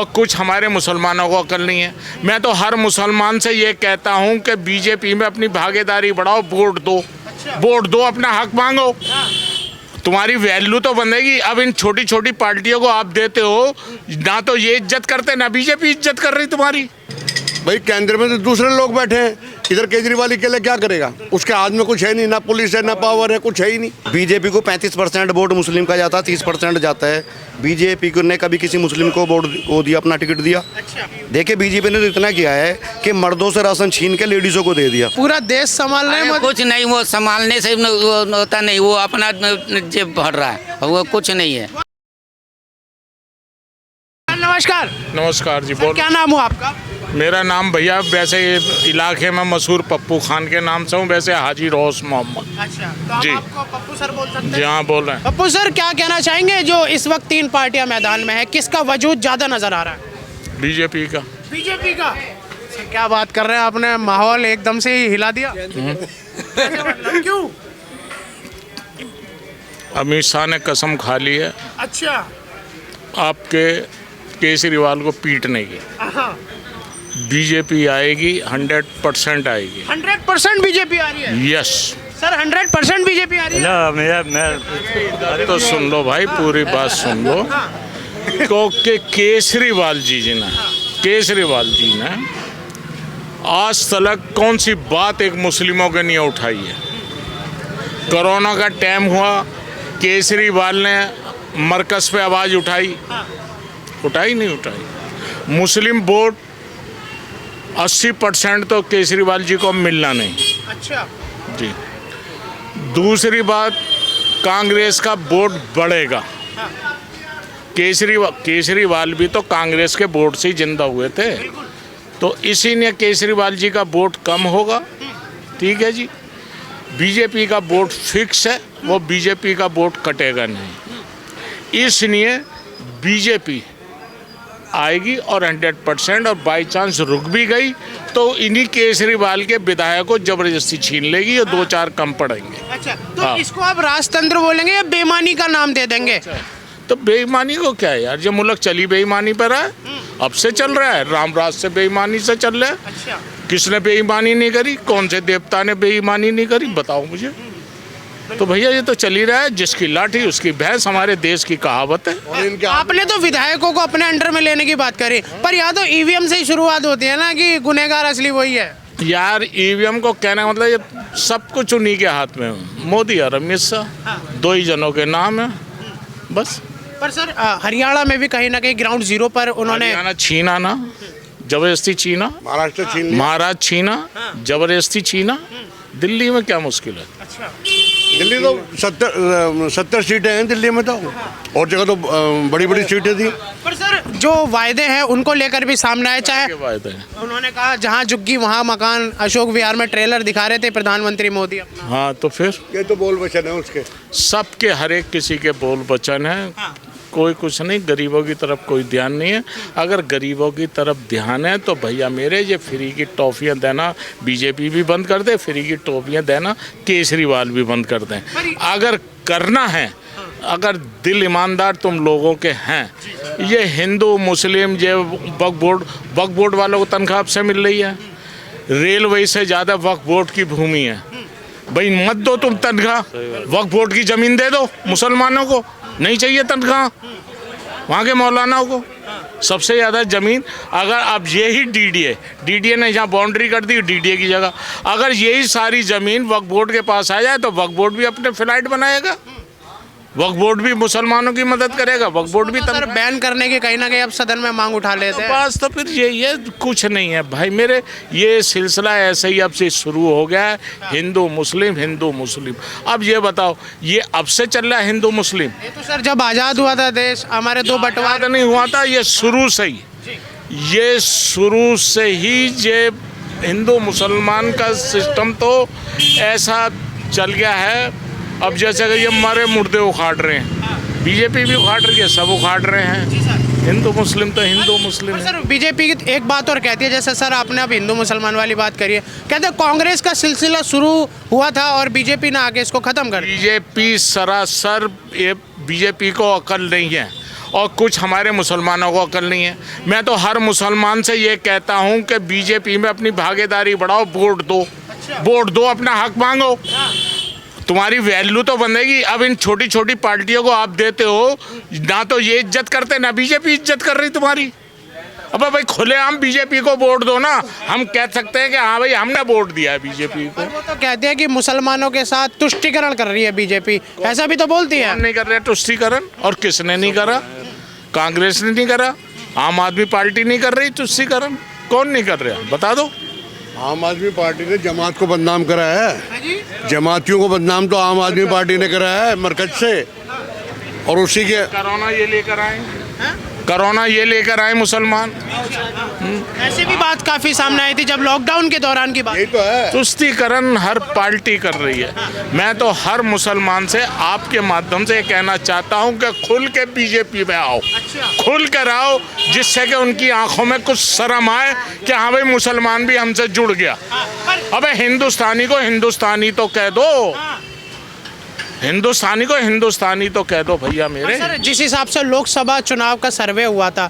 और कुछ हमारे मुसलमानों को अकल नहीं है। मैं तो हर मुसलमान से ये कहता हूँ कि बीजेपी में अपनी भागीदारी बढ़ाओ, वोट दो। वोट दो, अपना हक मांगो, तुम्हारी वैल्यू तो बनेगी। अब इन छोटी छोटी पार्टियों को आप देते हो ना, तो ये इज्जत करते ना बीजेपी इज्जत कर रही तुम्हारी। भाई केंद्र में तो दूसरे लोग बैठे हैं, इधर केजरीवाल के लिए क्या करेगा? उसके हाथ में कुछ है नहीं, ना पुलिस है ना पावर है, कुछ है ही नहीं। बीजेपी को 35% वोट मुस्लिम का जाता है, 30% जाता है। बीजेपी ने कभी किसी मुस्लिम को वोट वो दिया, अपना टिकट दिया? देखिए बीजेपी ने तो इतना किया है कि मर्दों से राशन छीन के लेडीजों को दे दिया। पूरा देश संभाल रहे हैं। कुछ नहीं, वो संभालने से होता नहीं, वो अपना जेब भर रहा है, वो कुछ नहीं है। नमस्कार। नमस्कार जी, बोल। क्या नाम हुआ आपका? मेरा नाम भैया वैसे इलाके में मशहूर पप्पू खान के नाम से हूँ, वैसे हाजी रोस मोहम्मद। अच्छा, तो जी। हम आपको पप्पू सर बोल सकते हैं? जी हाँ, बोल रहे हैं। पप्पू सर, क्या कहना चाहेंगे जो इस वक्त 3 पार्टियां मैदान में है, किसका वजूद ज्यादा नजर आ रहा है? बीजेपी का। बीजेपी का। सर, क्या बात कर रहे हैं, आपने माहौल एकदम से ही हिला दिया। क्यों? अमित शाह ने कसम खा ली है अच्छा। आपके केजरीवाल को पीटने की। बीजेपी आएगी, 100% आएगी। 100% बीजेपी आ रही है? यस सर, 100% बीजेपी आ रही है? मैं तो सुन लो भाई, पूरी बात सुन लो। क्योंकि केजरीवाल जी ने आज तक कौन सी बात एक मुस्लिमों के नहीं उठाई है। कोरोना का टाइम हुआ, केजरीवाल ने मरकज पे आवाज़ उठाई? नहीं उठाई। मुस्लिम वोट 80% तो केजरीवाल जी को मिलना नहीं। अच्छा जी। दूसरी बात, कांग्रेस का वोट बढ़ेगा। केजरीवाल भी तो कांग्रेस के वोट से ही जिंदा हुए थे, तो इसी ने केजरीवाल जी का वोट कम होगा। ठीक है जी। बीजेपी का वोट फिक्स है, वो बीजेपी का वोट कटेगा नहीं। इसलिए बीजेपी आएगी और 100%, और बाई चांस रुक भी गई तो इन्हीं केजरीवाल के विधायक को जबरदस्ती छीन लेगी, और 2-4 कम पड़ेंगे। अच्छा, तो इसको आप राजतंत्र बोलेंगे या बेईमानी का नाम दे देंगे? तो बेईमानी को क्या है यार, जो मुल्क चली बेईमानी पर है, अब से चल रहा है, रामराज से बेईमानी से चल रहा है। अच्छा। किसने बेईमानी नहीं करी? कौन से देवता ने बेईमानी नहीं करी, बताओ मुझे। तो भैया ये तो चल ही रहा है, जिसकी लाठी उसकी भैंस, हमारे देश की कहावत है। आपने तो विधायकों को अपने अंडर में लेने की बात करी, पर यहाँ तो ईवीएम से ही शुरुआत होती है ना, कि गुनहगार असली वही है। यार ईवीएम को कहने का मतलब ये सब कुछ उन्हीं के हाथ में है, मोदी और अमित शाह, 2 ही जनों के नाम है बस। पर सर, हरियाणा में भी कहीं ना कहीं ग्राउंड जीरो पर उन्होंने छीना ना, जबरदस्ती छीना। महाराष्ट्र छीना, जबरदस्ती छीना। दिल्ली में क्या मुश्किल है? अच्छा। दिल्ली तो 70 सीटें हैं दिल्ली में, तो और जगह तो बड़ी बड़ी सीटें थी। पर सर, जो वायदे हैं उनको लेकर भी सामने आए, चाहे वायदे हैं? उन्होंने कहा जहां झुग्गी वहां मकान, अशोक विहार में ट्रेलर दिखा रहे थे प्रधानमंत्री मोदी अपना। हाँ, तो फिर ये तो बोल वचन है उसके, सबके, हर एक किसी के बोल वचन है। हाँ। कोई कुछ नहीं, गरीबों की तरफ कोई ध्यान नहीं है। अगर गरीबों की तरफ ध्यान है तो भैया मेरे, ये फ्री की टॉफ़ियाँ देना बीजेपी भी बंद कर दे, फ्री की टॉफ़ियाँ देना केजरीवाल भी बंद कर दें। अगर करना है, अगर दिल ईमानदार तुम लोगों के हैं, ये हिंदू मुस्लिम, ये वक्फ बोर्ड वालों को तनख्वाह अब से मिल रही है। रेलवे से ज़्यादा वक्फ बोर्ड की भूमि है भाई, मत दो तुम तनख्वाह, वक्फ बोर्ड की ज़मीन दे दो मुसलमानों को, नहीं चाहिए तनख्वाह वहाँ के मौलानाओं को। सबसे ज़्यादा ज़मीन, अगर अब यही डीडीए ने जहाँ बाउंड्री कर दी, डीडीए की जगह अगर यही सारी ज़मीन वक्फ बोर्ड के पास आ जाए तो वक्फ बोर्ड भी अपने फ्लाइट बनाएगा, वक्फ बोर्ड भी मुसलमानों की मदद करेगा, वक्फ बोर्ड भी सर बैन करने की कहीं ना कहीं अब सदन में मांग उठा लेते हैं। बस तो फिर ये कुछ नहीं है भाई मेरे, ये सिलसिला ऐसे ही अब से शुरू हो गया है, हिंदू मुस्लिम। अब ये बताओ, ये अब से चल रहा है हिंदू मुस्लिम? ये तो सर जब आज़ाद हुआ था देश, हमारे 2 बंटवारे नहीं हुआ था, ये शुरू से ही ये हिंदू मुसलमान का सिस्टम तो ऐसा चल गया है। अब जैसे कि ये मरे मुर्दे उखाड़ रहे हैं, बीजेपी भी उखाड़ रही है, सब उखाड़ रहे हैं। हिंदू मुस्लिम तो हिंदू मुस्लिम है। सर बीजेपी की एक बात और कहती है, जैसे सर आपने अब हिंदू मुसलमान वाली बात करी है, कहते हैं कांग्रेस का सिलसिला शुरू हुआ था और बीजेपी ने आगे इसको खत्म कर दिया। बीजेपी सरासर, ये बीजेपी को अकल नहीं है, और कुछ हमारे मुसलमानों को अकल नहीं है। मैं तो हर मुसलमान से ये कहता हूँ कि बीजेपी में अपनी भागीदारी बढ़ाओ, वोट दो, वोट दो, अपना हक मांगो, तुम्हारी वैल्यू तो बनेगी। अब इन छोटी छोटी पार्टियों को आप देते हो ना, तो ये इज्जत करते ना बीजेपी इज्जत कर रही तुम्हारी। अब भाई खुलेआम बीजेपी को वोट दो ना, हम कह सकते हैं कि हाँ भाई हमने वोट दिया है बीजेपी को। वो तो कहते हैं कि मुसलमानों के साथ तुष्टीकरण कर रही है बीजेपी, ऐसा भी तो बोलती है। हम नहीं कर रहे तुष्टीकरण, और किसने नहीं करा? कांग्रेस ने नहीं करा, आम आदमी पार्टी नहीं कर रही तुष्टीकरण, कौन नहीं कर रहा बता दो। आम आदमी पार्टी ने जमात को बदनाम करा है, जमातियों को बदनाम तो आम आदमी पार्टी ने करा है मरकज से, और उसी के कोरोना ये लेकर आए, कोरोना ये लेकर आए मुसलमान। ऐसी भी बात काफी सामने आई थी जब लॉकडाउन के दौरान की बात। यही तो है। तुष्टीकरण हर पार्टी कर रही है। मैं तो हर मुसलमान से आपके माध्यम से कहना चाहता हूं कि खुल के बीजेपी में आओ, खुल कर आओ, जिससे कि उनकी आंखों में कुछ शर्म आए कि हाँ भाई मुसलमान भी हमसे जुड़ गया। अबे हिंदुस्तानी को हिंदुस्तानी तो कह दो, हिंदुस्तानी को हिंदुस्तानी तो कह दो भैया मेरे। सर जिस हिसाब से लोकसभा चुनाव का सर्वे हुआ था,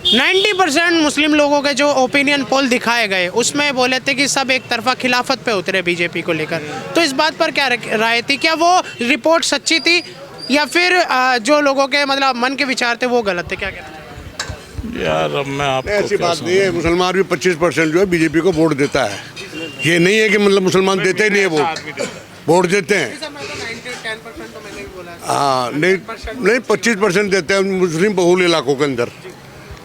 90% मुस्लिम लोगों के जो ओपिनियन पोल दिखाए गए उसमें बोले थे कि सब एक तरफा खिलाफत पे उतरे बीजेपी को लेकर। तो इस बात पर क्या राय थी, क्या वो रिपोर्ट सच्ची थी या फिर जो लोगों के मतलब मन के विचार थे वो गलत थे? क्या कहते हैं यार अब मैं आपको ऐसी क्या बात नहीं है, मुसलमान भी 25% जो है बीजेपी को वोट देता है। ये नहीं है कि मतलब मुसलमान देते ही नहीं है, वोट देते हैं। हाँ नहीं 25% देते हैं मुस्लिम बहुल इलाकों के अंदर,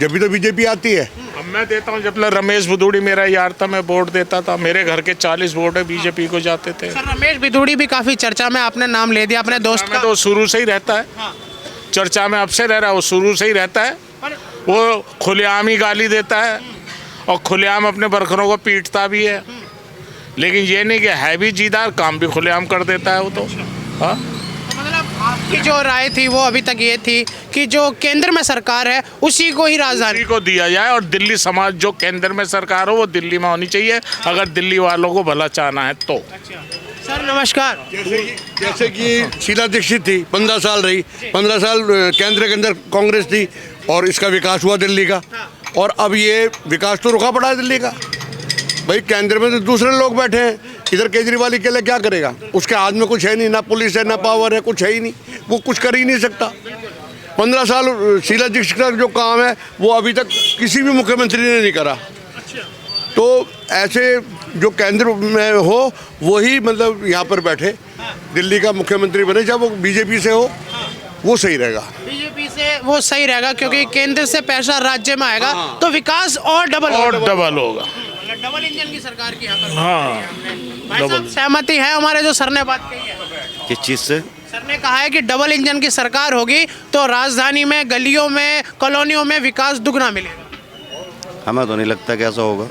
जब भी तो बीजेपी आती है। अब मैं देता हूँ, जब रमेश भदौड़ी मेरा यार था, मैं वोट देता था, मेरे घर के 40 वोट बीजेपी को जाते थे। सर रमेश भिदुड़ी भी काफी चर्चा में, आपने नाम ले दिया अपने दोस्त का। तो शुरू से ही रहता है, चर्चा में अब से रह रहा है, वो शुरू से ही रहता है। वो खुलेआम ही गाली देता है और खुलेआम अपने बरखरों को पीटता भी है, लेकिन ये नहीं कि है भी जीदार, काम भी खुलेआम कर देता है वो तो। हाँ मतलब आपकी जो राय थी वो अभी तक ये थी कि जो केंद्र में सरकार है उसी को ही राजधानी को दिया जाए, और दिल्ली समाज जो केंद्र में सरकार हो वो दिल्ली में होनी चाहिए, अगर दिल्ली वालों को भला चाहना है तो। सर नमस्कार। जैसे कि शीला दीक्षित थी, 15 साल रही, 15 साल केंद्र के अंदर कांग्रेस थी और इसका विकास हुआ दिल्ली का, और अब ये विकास तो रुका पड़ा है दिल्ली का। भाई केंद्र में तो दूसरे लोग बैठे हैं, इधर केजरीवाल के लिए क्या करेगा? उसके हाथ में कुछ है नहीं, ना पुलिस है ना पावर है, कुछ है ही नहीं, वो कुछ कर ही नहीं सकता। 15 साल शीला दीक्षित का जो काम है वो अभी तक किसी भी मुख्यमंत्री ने नहीं करा। तो ऐसे जो केंद्र में हो वही मतलब यहाँ पर बैठे, दिल्ली का मुख्यमंत्री बने, जब वो बीजेपी से हो वो सही रहेगा। बीजेपी से वो सही रहेगा क्योंकि केंद्र से पैसा राज्य में आएगा तो विकास और डबल होगा। डबल इंजन की सरकार की यहाँ पर। हाँ भाई साहब सहमति है हमारे जो सर ने बात कही है? किस चीज़ से? सर ने कहा है कि डबल इंजन की सरकार होगी तो राजधानी में, गलियों में, कॉलोनियों में विकास दुगना मिलेगा। हमें तो नहीं लगता कि ऐसा होगा,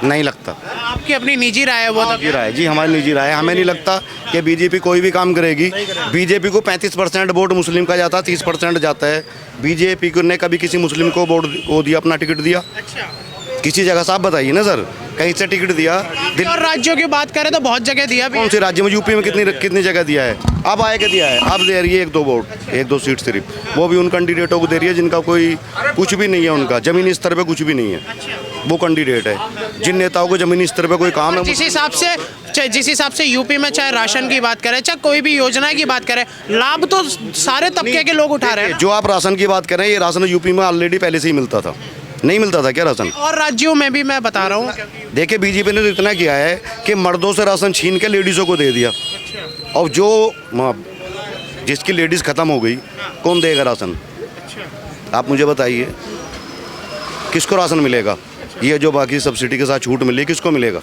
नहीं लगता। आपकी अपनी निजी राय है वो तो। निजी राय जी, हमारी निजी राय है। हमें नहीं लगता कि बीजेपी कोई भी काम करेगी। बीजेपी को 35% वोट मुस्लिम का जाता है, 30% जाता है। बीजेपी ने कभी किसी मुस्लिम को वोट वो दिया, अपना टिकट दिया? किसी जगह से आप बताइए ना सर, कहीं से टिकट दिया? और राज्यों की बात करें तो बहुत जगह दिया भी। कौन से राज्य में? यूपी में कितनी जगह दिया है? अब आए के दिया है, अब दे रही है 1-2 वोट, 1-2 सीट सिर्फ, वो भी उन कैंडिडेटों को दे रही है जिनका कोई कुछ भी नहीं है, उनका जमीनी स्तर पे कुछ भी नहीं है। वो कैंडिडेट है, जिन नेताओं को जमीनी स्तर पे कोई काम है। जिस हिसाब से यूपी में चाहे राशन की बात करें, चाहे कोई भी योजना की बात करें, लाभ तो सारे तबके के लोग उठा रहे हैं। जो आप राशन की बात करें, ये राशन यूपी में ऑलरेडी पहले से ही मिलता था, नहीं मिलता था क्या राशन? और राज्यों में भी मैं बता रहा हूँ। देखिए बीजेपी ने तो इतना किया है कि मर्दों से राशन छीन के लेडीज़ों को दे दिया, और जो जिसकी लेडीज़ ख़त्म हो गई कौन देगा राशन? आप मुझे बताइए किसको राशन मिलेगा? ये जो बाकी सब्सिडी के साथ छूट मिली किसको मिलेगा?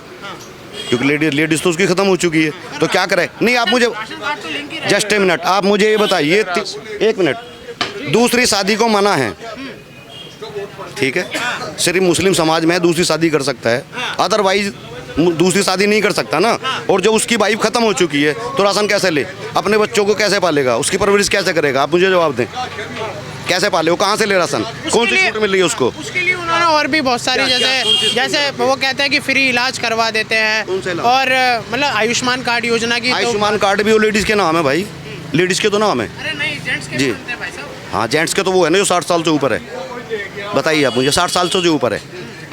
क्योंकि लेडीज़ तो उसकी ख़त्म हो चुकी है, तो क्या करें? नहीं आप मुझे जस्ट ए मिनट, आप मुझे ये बताइए, 1 मिनट, दूसरी शादी को मना है, ठीक है, सिर्फ मुस्लिम समाज में दूसरी शादी कर सकता है, अदरवाइज दूसरी शादी नहीं कर सकता ना। और जब उसकी वाइफ खत्म हो चुकी है तो राशन कैसे ले? अपने बच्चों को कैसे पालेगा? उसकी परवरिश कैसे करेगा? आप मुझे जवाब दें, कैसे पाले? वो कहाँ से ले राशन? कौन सी छूट मिल रही है उसको? उसके लिए उन्होंने और भी बहुत सारी जैसे वो कहते हैं कि फ्री इलाज करवा देते हैं, और मतलब आयुष्मान कार्ड योजना की। आयुष्मान कार्ड भी वो लेडीज़ के नाम है भाई, लेडीज़ के तो नाम है। अरे नहीं, जेंट्स के जी। भी बनते हैं भाई साहब। हाँ जेंट्स के तो वो है ना जो 60 साल से ऊपर है। बताइए आप मुझे, 60 साल से जो ऊपर है,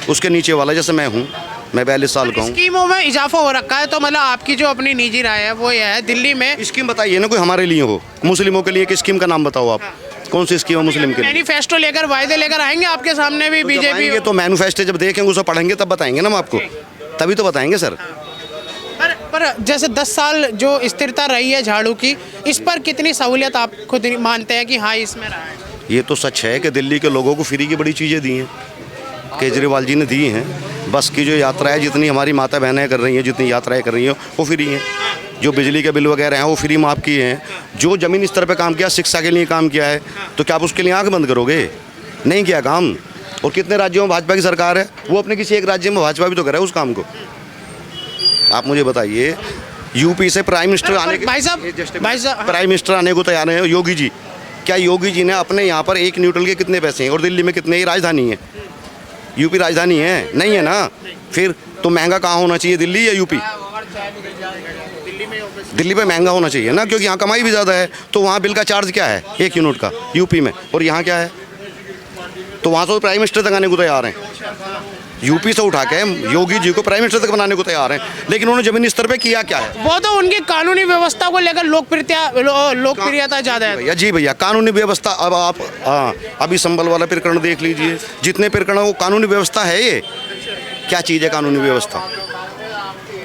उसके नीचे वाला जैसे मैं हूँ, मैं 42 साल का हूँ। स्कीमों में इजाफा हो रखा है, तो मतलब आपकी जो अपनी निजी राय है वो ये है, दिल्ली में स्कीम बताइए ना कोई हमारे लिए हो, मुस्लिमों के लिए कि स्कीम का नाम बताओ आप, कौन सी स्कीम है मुस्लिम के लिए? मैनिफेस्टो लेकर वायदे लेकर आएंगे आपके सामने भी बीजेपी। ये तो मैनिफेस्टो जब देखेंगे उसे पढ़ेंगे तब बताएंगे ना हम आपको, तभी तो बताएंगे सर। पर जैसे 10 साल जो स्थिरता रही है झाड़ू की, इस पर कितनी सहूलियत आप खुद मानते हैं कि हाँ इसमें रहा है? ये तो सच है कि दिल्ली के लोगों को फ्री की बड़ी चीज़ें दी हैं, केजरीवाल जी ने दी हैं। बस की जो यात्रा है, जितनी हमारी माता बहनें कर रही हैं, जितनी यात्राएं कर रही हैं वो फ्री हैं। जो बिजली के बिल वगैरह हैं वो फ्री माफ़ किए हैं। जो ज़मीन स्तर पे काम किया, शिक्षा के लिए काम किया है, तो क्या आप उसके लिए आँख बंद करोगे? नहीं किया काम। और कितने राज्यों में भाजपा की सरकार है, वो अपने किसी एक राज्य में भाजपा भी तो कर रहा है उस काम को। आप मुझे बताइए, यूपी से प्राइम मिनिस्टर आने के भाई साहब प्राइम मिनिस्टर आने को तैयार हैं योगी जी। क्या योगी जी ने अपने यहाँ पर 1 न्यूट्रल के कितने पैसे हैं और दिल्ली में कितने? ही राजधानी है, यूपी राजधानी है नहीं है ना? फिर तो महंगा कहाँ होना चाहिए, दिल्ली या यूपी? दिल्ली पे महंगा होना चाहिए ना, क्योंकि यहाँ कमाई भी ज़्यादा है। तो वहाँ बिल का चार्ज क्या है 1 यूनिट का यूपी में, और यहाँ क्या है? तो वहाँ तो प्राइम मिनिस्टर तक आने को तैयार हैं, यूपी से उठा के योगी जी को प्राइम मिनिस्टर तक बनाने को तैयार हैं। लेकिन उन्होंने जमीनी स्तर पे किया क्या है? वो तो उनकी कानूनी व्यवस्था को लेकर लोकप्रियता ज़्यादा है। भैया जी भैया, कानूनी व्यवस्था, अब आप हाँ अभी संभल वाला प्रकरण देख लीजिए, जितने प्रकरण वो कानूनी व्यवस्था है। ये क्या चीज़ है कानूनी व्यवस्था?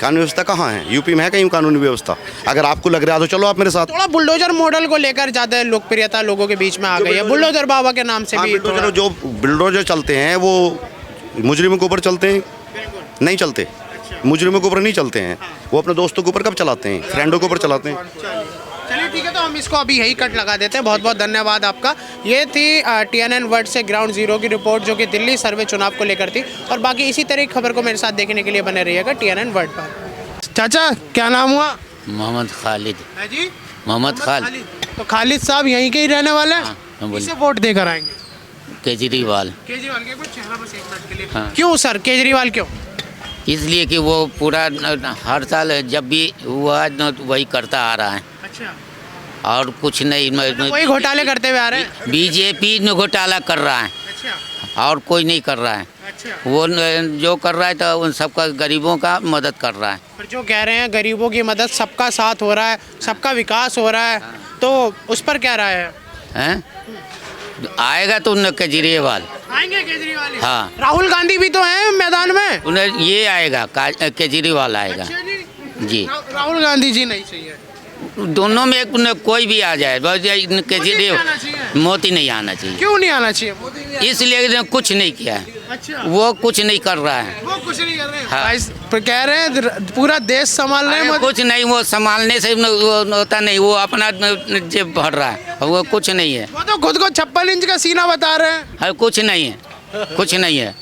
कानूनी व्यवस्था कहाँ है? यूपी में है कहीं कानूनी व्यवस्था? अगर आपको लग रहा है तो चलो आप मेरे साथ। थोड़ा बुलडोजर मॉडल को लेकर ज़्यादा लोकप्रियता लोगों के बीच में आ गई है, बुलडोजर बाबा के नाम से भी। बुलडोजर, जो बुलडोजर चलते हैं वो मुजरिमों के ऊपर चलते हैं? नहीं चलते, मुजरिमों के ऊपर नहीं चलते हैं। वो अपने दोस्तों के ऊपर कब चलाते हैं? फ्रेंडों के ऊपर चलाते हैं। चलिए ठीक है, तो हम इसको अभी यही कट लगा देते हैं। बहुत बहुत धन्यवाद आपका। ये थी TNN वर्ल्ड से ग्राउंड जीरो की रिपोर्ट, जो कि दिल्ली सर्वे चुनाव को लेकर थी। और बाकी इसी तरह की खबर को मेरे साथ देखने के लिए बने रहिएगा TNN वर्ल्ड पर। चाचा क्या नाम हुआ? मोहम्मद खालिद। है जी, मोहम्मद खालिद। तो खालिद साहब यहीं के ही रहने वाले हैं? हाँ, बोलिए। किसे वोट देकर आएंगे? केजरीवाल। केजरीवाल के कुछ चेहरा बस एक मिनट के लिए। हाँ। क्यों सर, केजरीवाल क्यों? इसलिए कि वो पूरा हर साल जब भी हुआ वही करता आ रहा है, अच्छा, और कुछ नहीं। वही घोटाले करते हुए आ रहे हैं। बीजेपी घोटाला कर रहा है अच्छा और कोई नहीं कर रहा है। अच्छा, वो जो कर रहा है तो उन सबका गरीबों का मदद कर रहा है। पर जो कह रहे हैं गरीबों की मदद, सबका साथ हो रहा है, सबका विकास हो रहा है, तो उस पर क्या राय है? हैं? आएगा तो उन केजरीवाल। आएंगे केजरीवाल? हाँ। राहुल गांधी भी तो हैं मैदान में। उन्हें ये आएगा, केजरीवाल आएगा अच्छा जी। जी। राहुल गांधी जी नहीं चाहिए? दोनों में कोई भी आ जाए, आना चाहिए। केजरीवाल, मोदी नहीं आना चाहिए। क्यों नहीं आना चाहिए? मोदी जी इसलिए कुछ नहीं किया है, अच्छा, वो कुछ नहीं कर रहा है। वो कुछ नहीं कर रहे हैं। हाँ। पर कह रहे हैं पूरा देश संभाल रहे हैं अरे मोदी। कुछ नहीं, वो संभालने से होता नहीं, वो अपना जेब भर रहा है, वो कुछ नहीं है। वो तो खुद को 56 इंच का सीना बता रहे हैं। अरे कुछ नहीं है, कुछ नहीं है।